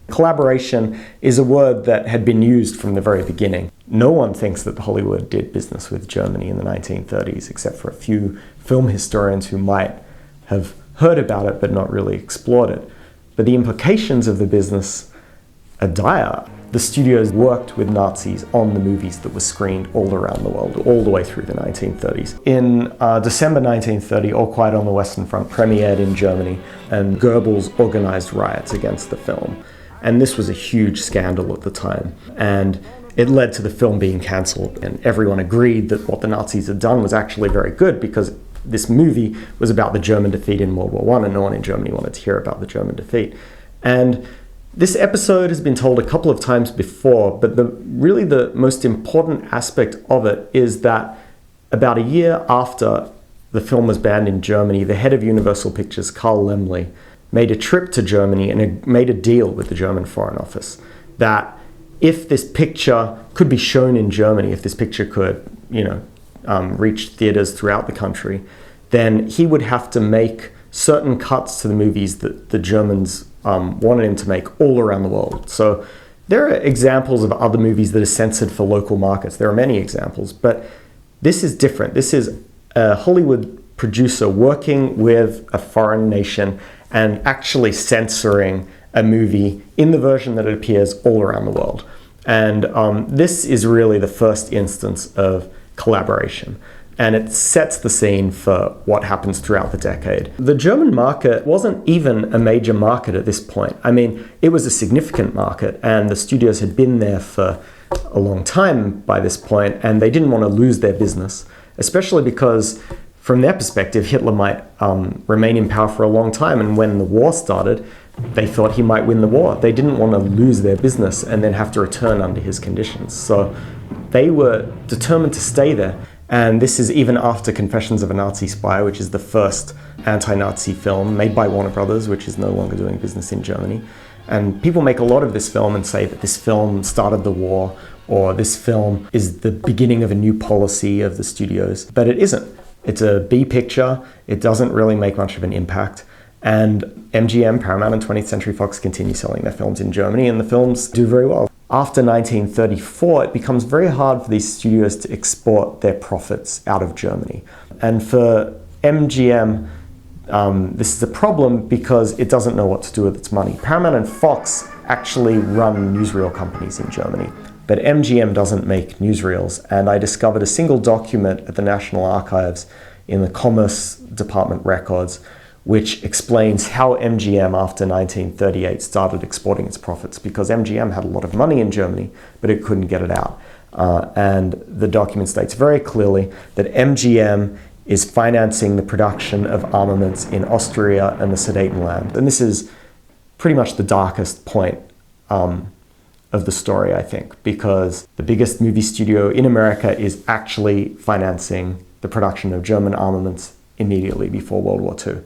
Collaboration is a word that had been used from the very beginning. No one thinks that Hollywood did business with Germany in the 1930s, except for a few film historians who might have heard about it but not really explored it. But the implications of the business are dire. The studios worked with Nazis on the movies that were screened all around the world, all the way through the 1930s. In December 1930, All Quiet on the Western Front premiered in Germany, and Goebbels organized riots against the film. And this was a huge scandal at the time. And it led to the film being cancelled. And everyone agreed that what the Nazis had done was actually very good, because this movie was about the German defeat in World War I, and no one in Germany wanted to hear about the German defeat. And this episode has been told a couple of times before, but really the most important aspect of it is that about a year after the film was banned in Germany, the head of Universal Pictures, Karl Laemmle, made a trip to Germany and made a deal with the German Foreign Office that if this picture could be shown in Germany, if this picture could, reach theaters throughout the country, then he would have to make certain cuts to the movies that the Germans wanted him to make all around the world. So there are examples of other movies that are censored for local markets. There are many examples, but this is different. This is a Hollywood producer working with a foreign nation and actually censoring a movie in the version that it appears all around the world. And this is really the first instance of collaboration. And it sets the scene for what happens throughout the decade. The German market wasn't even a major market at this point. I mean, it was a significant market, and the studios had been there for a long time by this point, and they didn't want to lose their business, especially because from their perspective, Hitler might remain in power for a long time, and when the war started, they thought he might win the war. They didn't want to lose their business and then have to return under his conditions. So they were determined to stay there. And this is even after Confessions of a Nazi Spy, which is the first anti-Nazi film made by Warner Brothers, which is no longer doing business in Germany. And people make a lot of this film and say that this film started the war, or this film is the beginning of a new policy of the studios. But it isn't. It's a B picture. It doesn't really make much of an impact. And MGM, Paramount, and 20th Century Fox continue selling their films in Germany, and the films do very well. After 1934, it becomes very hard for these studios to export their profits out of Germany. And for MGM, this is a problem because it doesn't know what to do with its money. Paramount and Fox actually run newsreel companies in Germany, but MGM doesn't make newsreels. And I discovered a single document at the National Archives in the Commerce Department records, which explains how MGM after 1938 started exporting its profits, because MGM had a lot of money in Germany, but it couldn't get it out. And the document states very clearly that MGM is financing the production of armaments in Austria and the Sudetenland. And this is pretty much the darkest point of the story, I think, because the biggest movie studio in America is actually financing the production of German armaments immediately before World War II.